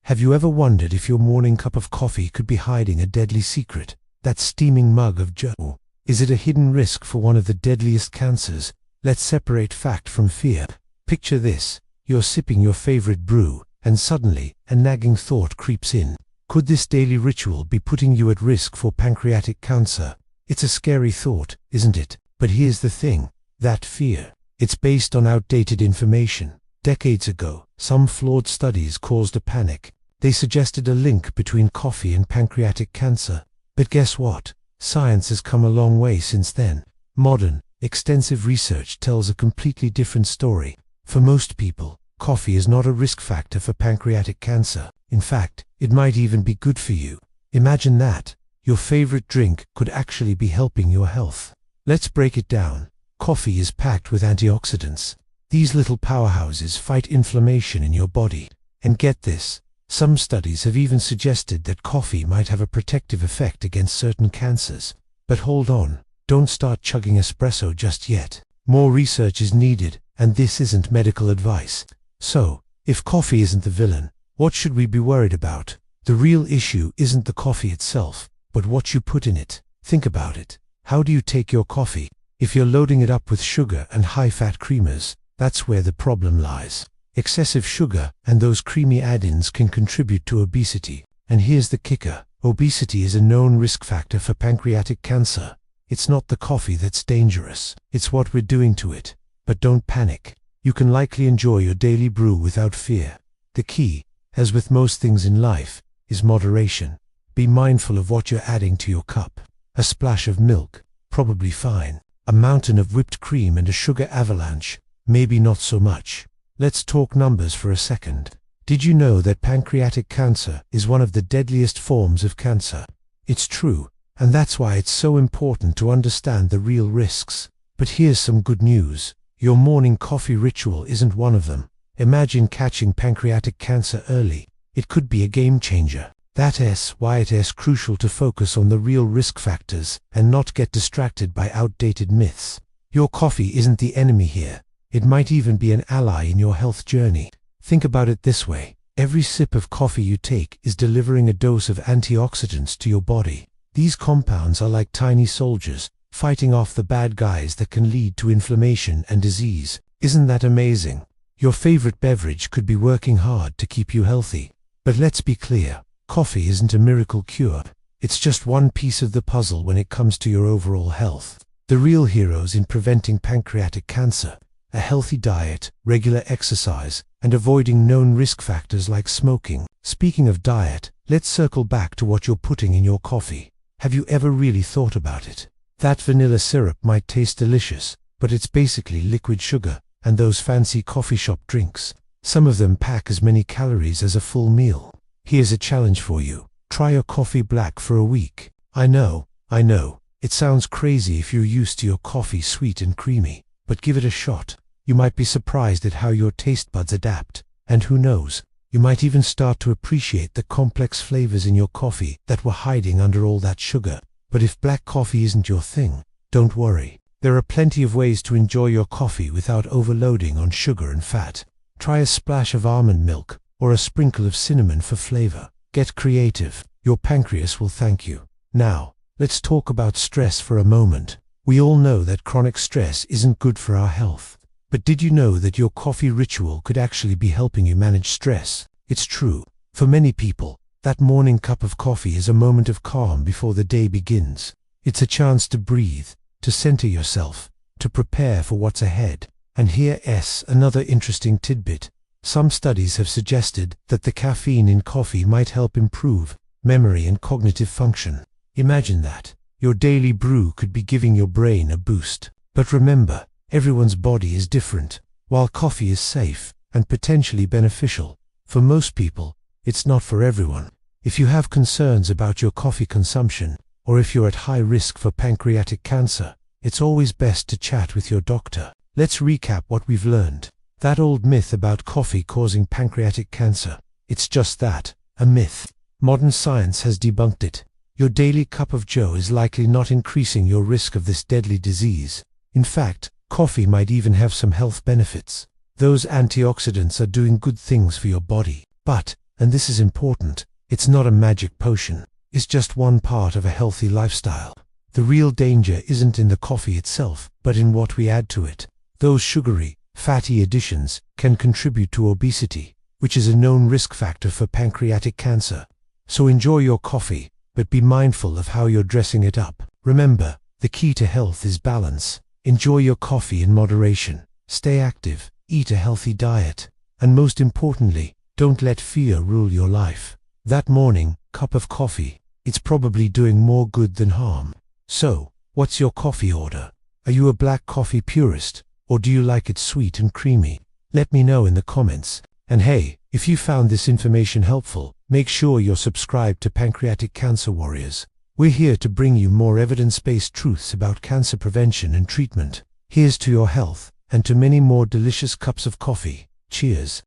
Have you ever wondered if your morning cup of coffee could be hiding a deadly secret? That steaming mug of joe. Is it a hidden risk for one of the deadliest cancers? Let's separate fact from fear. Picture this. You're sipping your favorite brew, and suddenly, a nagging thought creeps in. Could this daily ritual be putting you at risk for pancreatic cancer? It's a scary thought, isn't it? But here's the thing. That fear. It's based on outdated information. Decades ago, some flawed studies caused a panic. They suggested a link between coffee and pancreatic cancer. But guess what? Science has come a long way since then. Modern, extensive research tells a completely different story. For most people, coffee is not a risk factor for pancreatic cancer. In fact, it might even be good for you. Imagine that. Your favorite drink could actually be helping your health. Let's break it down. Coffee is packed with antioxidants. These little powerhouses fight inflammation in your body. And get this, some studies have even suggested that coffee might have a protective effect against certain cancers. But hold on, don't start chugging espresso just yet. More research is needed, and this isn't medical advice. So, if coffee isn't the villain, what should we be worried about? The real issue isn't the coffee itself, but what you put in it. Think about it. How do you take your coffee? If you're loading it up with sugar and high-fat creamers, that's where the problem lies. Excessive sugar and those creamy add-ins can contribute to obesity. And here's the kicker. Obesity is a known risk factor for pancreatic cancer. It's not the coffee that's dangerous. It's what we're doing to it. But don't panic. You can likely enjoy your daily brew without fear. The key, as with most things in life, is moderation. Be mindful of what you're adding to your cup. A splash of milk, probably fine. A mountain of whipped cream and a sugar avalanche, maybe not so much. Let's talk numbers for a second. Did you know that pancreatic cancer is one of the deadliest forms of cancer? It's true, and that's why it's so important to understand the real risks. But here's some good news. Your morning coffee ritual isn't one of them. Imagine catching pancreatic cancer early. It could be a game changer. That's why it is crucial to focus on the real risk factors and not get distracted by outdated myths. Your coffee isn't the enemy here. It might even be an ally in your health journey. Think about it this way. Every sip of coffee you take is delivering a dose of antioxidants to your body. These compounds are like tiny soldiers, fighting off the bad guys that can lead to inflammation and disease. Isn't that amazing? Your favorite beverage could be working hard to keep you healthy. But let's be clear. Coffee isn't a miracle cure. It's just one piece of the puzzle when it comes to your overall health. The real heroes in preventing pancreatic cancer: a healthy diet, regular exercise, and avoiding known risk factors like smoking. Speaking of diet, let's circle back to what you're putting in your coffee. Have you ever really thought about it? That vanilla syrup might taste delicious, but it's basically liquid sugar, and those fancy coffee shop drinks. Some of them pack as many calories as a full meal. Here's a challenge for you. Try your coffee black for a week. I know, it sounds crazy if you're used to your coffee sweet and creamy. But give it a shot. You might be surprised at how your taste buds adapt. And who knows, you might even start to appreciate the complex flavors in your coffee that were hiding under all that sugar. But if black coffee isn't your thing, don't worry. There are plenty of ways to enjoy your coffee without overloading on sugar and fat. Try a splash of almond milk or a sprinkle of cinnamon for flavor. Get creative. Your pancreas will thank you. Now, let's talk about stress for a moment. We all know that chronic stress isn't good for our health. But did you know that your coffee ritual could actually be helping you manage stress? It's true. For many people, that morning cup of coffee is a moment of calm before the day begins. It's a chance to breathe, to center yourself, to prepare for what's ahead. And here's another interesting tidbit. Some studies have suggested that the caffeine in coffee might help improve memory and cognitive function. Imagine that. Your daily brew could be giving your brain a boost. But remember, everyone's body is different. While coffee is safe and potentially beneficial, for most people, it's not for everyone. If you have concerns about your coffee consumption, or if you're at high risk for pancreatic cancer, it's always best to chat with your doctor. Let's recap what we've learned. That old myth about coffee causing pancreatic cancer, it's just that, a myth. Modern science has debunked it. Your daily cup of joe is likely not increasing your risk of this deadly disease. In fact, coffee might even have some health benefits. Those antioxidants are doing good things for your body. But, And this is important. It's not a magic potion. It's just one part of a healthy lifestyle. The real danger isn't in the coffee itself, but in what we add to it. Those sugary, fatty additions can contribute to obesity, which is a known risk factor for pancreatic cancer. So enjoy your coffee, but be mindful of how you're dressing it up. Remember, the key to health is balance. Enjoy your coffee in moderation. Stay active, eat a healthy diet, and most importantly, don't let fear rule your life. That morning cup of coffee, it's probably doing more good than harm. So, what's your coffee order? Are you a black coffee purist, or do you like it sweet and creamy? Let me know in the comments. And hey, if you found this information helpful, make sure you're subscribed to Pancreatic Cancer Warriors. We're here to bring you more evidence-based truths about cancer prevention and treatment. Here's to your health, and to many more delicious cups of coffee. Cheers.